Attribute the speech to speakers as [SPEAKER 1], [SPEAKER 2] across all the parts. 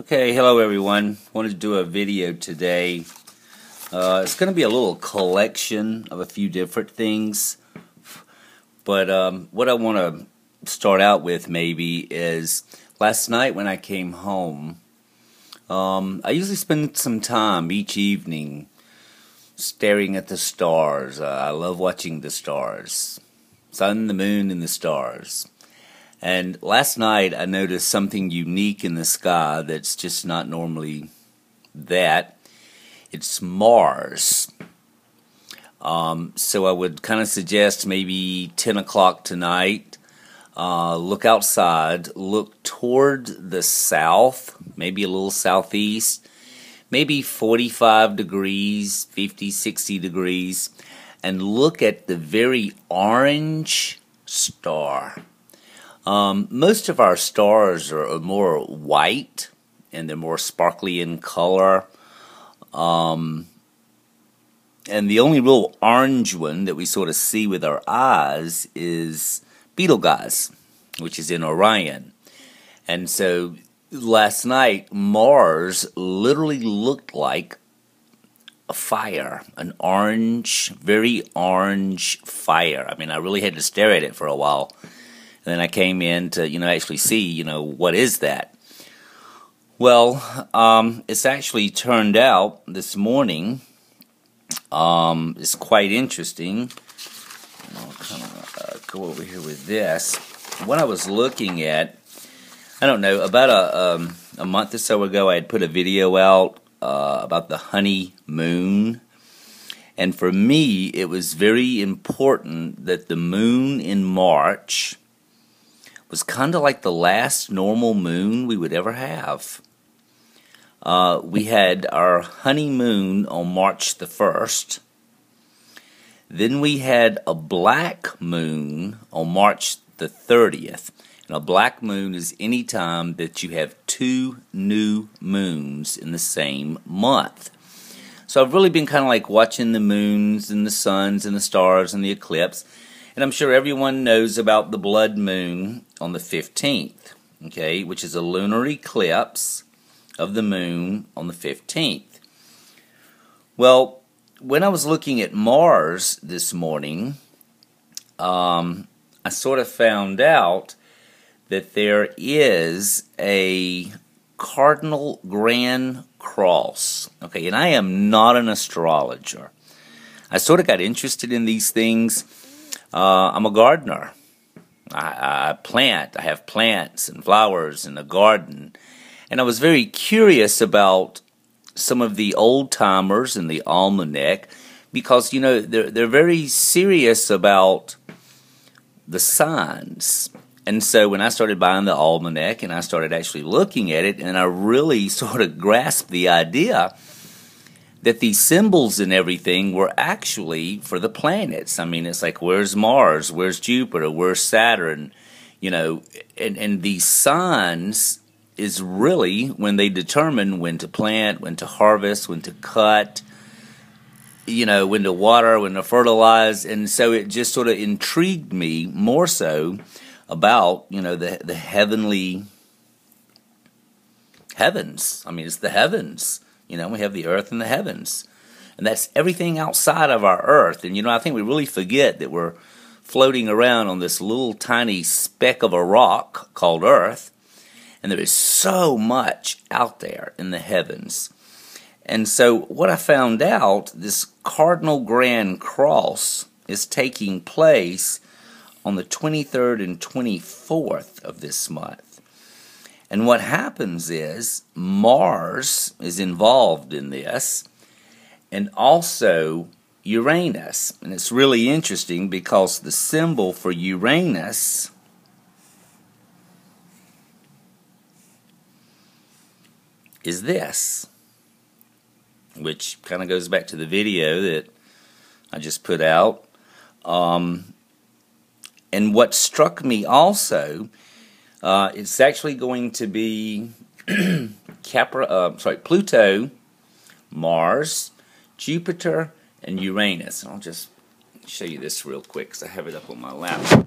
[SPEAKER 1] Okay, hello everyone. Wanted to do a video today. It's going to be a little collection of a few different things, but what I want to start out with maybe is last night when I came home. I usually spend some time each evening staring at the stars. I love watching the stars, sun, the moon, and the stars. And last night I noticed something unique in the sky that's just not normally that. It's Mars. So I would kind of suggest maybe 10 o'clock tonight. Look outside, look toward the south, maybe a little southeast, maybe 45 degrees, 50, 60 degrees, and look at the very orange star. Most of our stars are more white, and they're more sparkly in color. And the only real orange one that we sort of see with our eyes is Betelgeuse, which is in Orion. And so last night, Mars literally looked like a fire, an orange, very orange fire. I mean, I really had to stare at it for a while. And then I came in to, actually see, what is that? Well, it's actually turned out this morning. It's quite interesting. I'll kind of go over here with this. What I was looking at, I don't know, about a month or so ago, I had put a video out about the honey moon. And for me, it was very important that the moon in March was kind of like the last normal moon we would ever have. We had our honeymoon on March the 1st. Then we had a black moon on March the 30th. And a black moon is any time that you have two new moons in the same month. So I've really been kind of like watching the moons and the suns and the stars and the eclipse. And I'm sure everyone knows about the blood moon on the 15th, okay, which is a lunar eclipse of the moon on the 15th. Well, when I was looking at Mars this morning, I sort of found out that there is a Cardinal Grand Cross. Okay, and I am not an astrologer. I sort of got interested in these things. I'm a gardener. I plant. I have plants and flowers and a garden. And I was very curious about some of the old-timers in the almanac because, they're very serious about the signs. And so when I started buying the almanac and I started actually looking at it, and I really sort of grasped the idea that these symbols and everything were actually for the planets. I mean, it's like, where's Mars? Where's Jupiter? Where's Saturn? And these signs is really when they determine when to plant, when to harvest, when to cut, when to water, when to fertilize. And so it just sort of intrigued me more so about, the heavenly heavens. I mean, it's the heavens. We have the earth and the heavens. And that's everything outside of our earth. And, I think we really forget that we're floating around on this little tiny speck of a rock called Earth. And there is so much out there in the heavens. And so what I found out, this Cardinal Grand Cross is taking place on the 23rd and 24th of this month. And what happens is Mars is involved in this, and also Uranus. And it's really interesting because the symbol for Uranus is this, which kind of goes back to the video that I just put out. And what struck me also, it's actually going to be Pluto, Mars, Jupiter, and Uranus. And I'll just show you this real quick because I have it up on my lap.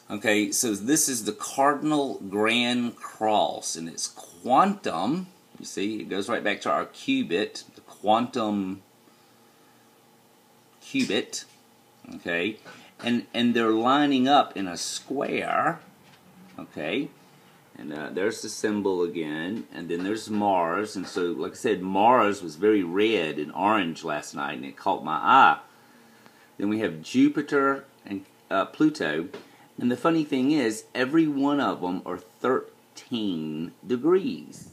[SPEAKER 1] Okay, so this is the Cardinal Grand Cross, and it's quantum. You see, it goes right back to our cubit, the quantum cubit. Okay, and they're lining up in a square. Okay, and there's the symbol again, and then there's Mars, and so, like I said, Mars was very red and orange last night, and it caught my eye. Then we have Jupiter and Pluto. And the funny thing is, every one of them are 13 degrees.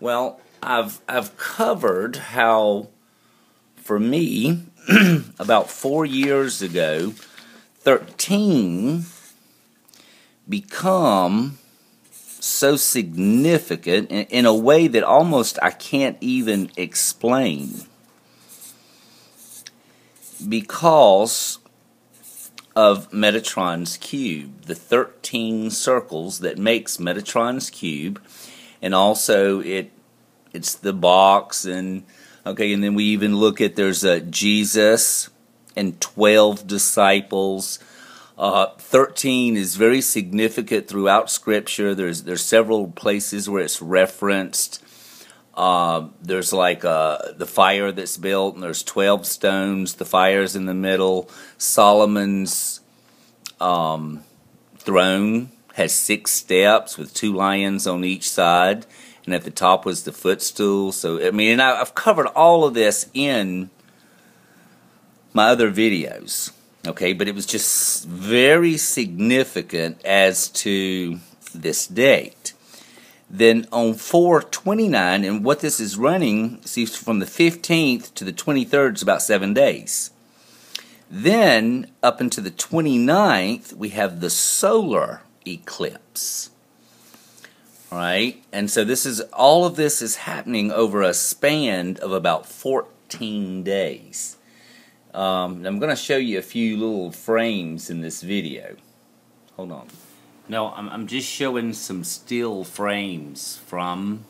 [SPEAKER 1] Well, I've covered how, for me, about 4 years ago, 13 become so significant in a way that almost I can't even explain. Because of Metatron's cube, the 13 circles that makes Metatron's cube, and also it's the box, and okay, and then we even look at there's Jesus and 12 disciples. 13 is very significant throughout Scripture. There's several places where it's referenced. There's like the fire that's built, and there's 12 stones. The fire's in the middle. Solomon's throne has 6 steps with 2 lions on each side, and at the top was the footstool. So, I mean, and I've covered all of this in my other videos, okay? But it was just very significant as to this date. Then on 4/29, and what this is running, see, from the 15th to the 23rd is about 7 days. Then up into the 29th, we have the solar eclipse. All right? And so all of this is happening over a span of about 14 days. I'm going to show you a few little frames in this video. Hold on. No, I'm just showing some still frames from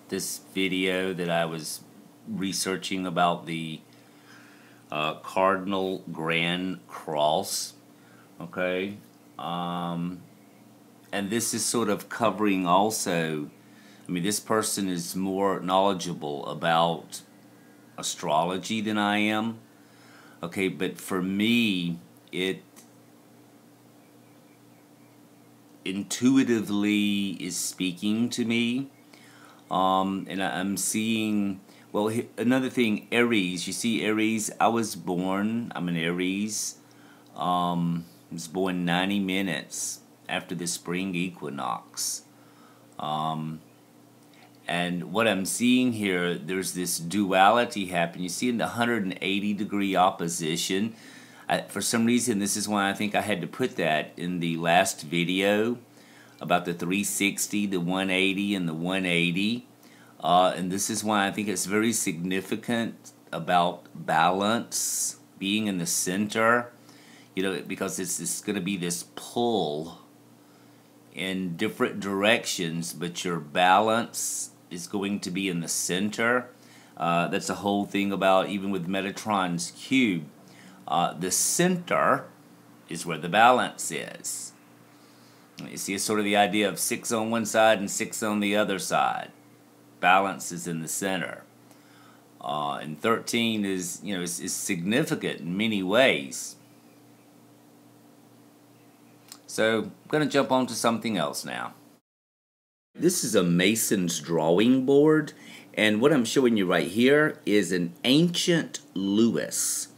[SPEAKER 1] this video that I was researching about the Cardinal Grand Cross. Okay, and this is sort of covering also. I mean, this person is more knowledgeable about astrology than I am. Okay, but for me, it intuitively is speaking to me, and I'm seeing, well, another thing, Aries. You see, Aries, I'm an Aries. I was born 90 minutes after the spring equinox. And what I'm seeing here, there's this duality happen. You see in the 180 degree opposition. For some reason, this is why I think I had to put that in the last video about the 360, the 180, and the 180. And this is why I think it's very significant about balance, being in the center. You know, because it's going to be this pull in different directions, but your balance is going to be in the center. That's the whole thing about, even with Metatron's cube. The center is where the balance is. You see, it's sort of the idea of 6 on one side and 6 on the other side. Balance is in the center. And 13 is, you know, is significant in many ways. So I'm going to jump on to something else now. This is a Mason's drawing board, and what I'm showing you right here is an ancient Lewis.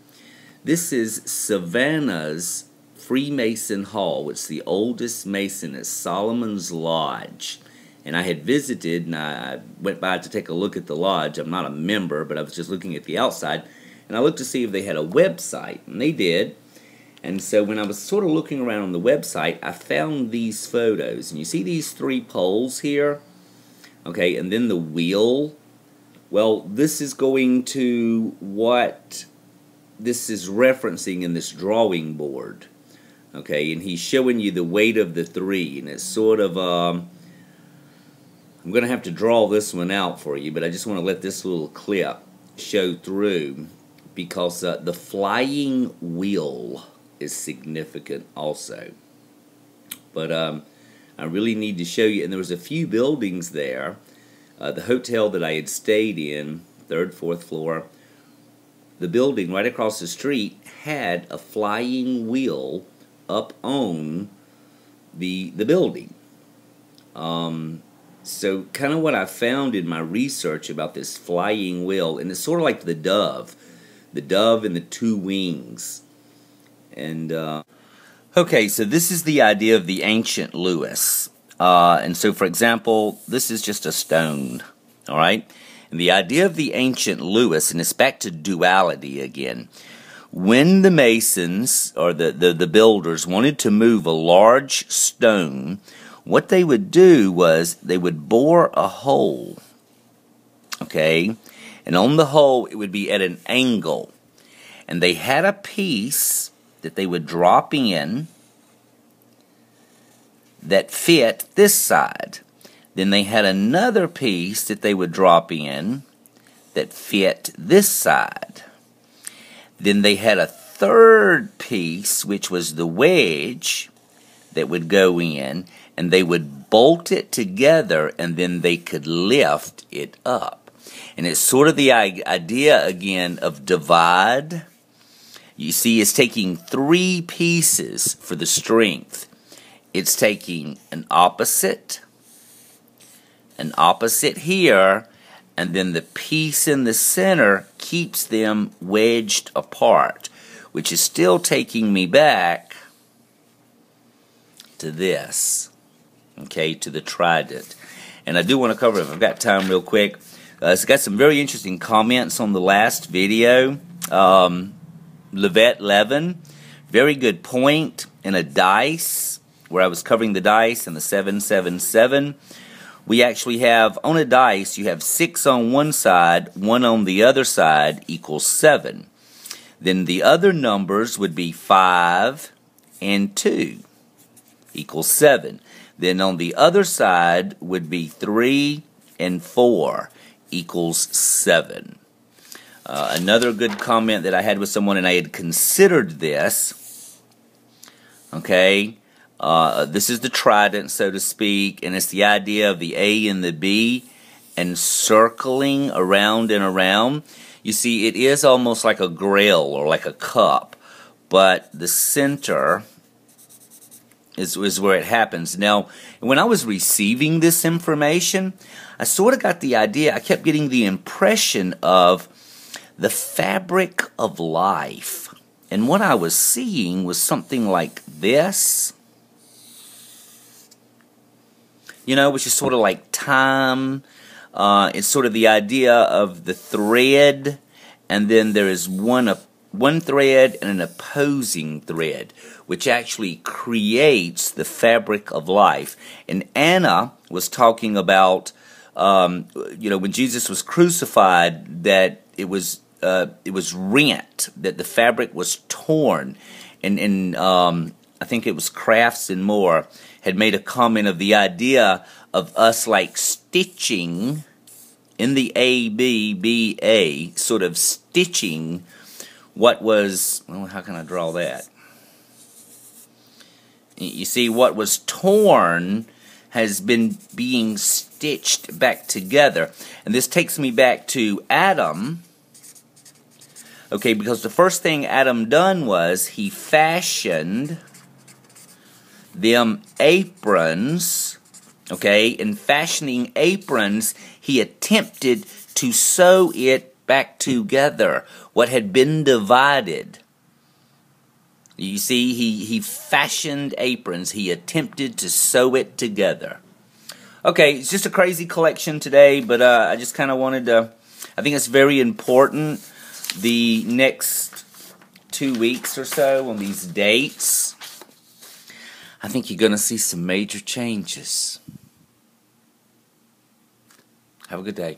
[SPEAKER 1] This is Savannah's Freemason Hall. It's the oldest Mason at Solomon's Lodge. And I had visited, and I went by to take a look at the lodge. I'm not a member, but I was just looking at the outside. And I looked to see if they had a website, and they did. And so when I was sort of looking around on the website, I found these photos. And you see these 3 poles here? Okay, and then the wheel. Well, this is going to what this is referencing in this drawing board. Okay, and he's showing you the weight of the 3. And it's sort of, I'm going to have to draw this one out for you, but I just want to let this little clip show through, because the flying wheel is significant also. But I really need to show you. And there was a few buildings there. The hotel that I had stayed in, 3rd, 4th floor, the building right across the street had a flying wheel up on the building. So kind of what I found in my research about this flying wheel, and it's sort of like the dove and the 2 wings. And okay, so this is the idea of the ancient Lewis. And so, for example, this is just a stone, all right? And the idea of the ancient Lewis, and it's back to duality again. When the masons, or the builders, wanted to move a large stone, what they would do was they would bore a hole, okay? And on the hole, it would be at an angle. And they had a piece that they would drop in that fit this side. Then they had another piece that they would drop in that fit this side. Then they had a third piece, which was the wedge, that would go in, and they would bolt it together, and then they could lift it up. And it's sort of the idea, again, of divide. You see, it's taking 3 pieces for the strength. It's taking an opposite here, and then the piece in the center keeps them wedged apart, which is still taking me back to this, okay, to the trident. And I do want to cover, if I've got time, real quick. It's got some very interesting comments on the last video. Levette Levin, very good point in a dice, where I was covering the dice and the 777. We actually have, on a dice, you have 6 on one side, 1 on the other side equals 7. Then the other numbers would be 5 and 2 equals 7. Then on the other side would be 3 and 4 equals 7. Another good comment that I had with someone, and I had considered this, okay, this is the trident, so to speak, and it's the idea of the A and the B and circling around and around. You see, it is almost like a grail or like a cup, but the center is where it happens. Now, when I was receiving this information, I sort of got the idea, I kept getting the impression of the fabric of life. And what I was seeing was something like this, you know, which is sort of like time. It's sort of the idea of the thread, and then there is one thread and an opposing thread, which actually creates the fabric of life. And Anna was talking about, you know, when Jesus was crucified, that it was rent, that the fabric was torn, and I think it was Crafts and More had made a comment of the idea of us like stitching in the A-B-B-A, sort of stitching what was, well, how can I draw that? You see, what was torn has been being stitched back together. And this takes me back to Adam. Okay, because the first thing Adam done was he fashioned them aprons. Okay, in fashioning aprons, he attempted to sew it back together, what had been divided. You see, he fashioned aprons. He attempted to sew it together. Okay, it's just a crazy collection today, but I just kind of wanted to, I think it's very important, the next 2 weeks or so on these dates. I think you're going to see some major changes. Have a good day.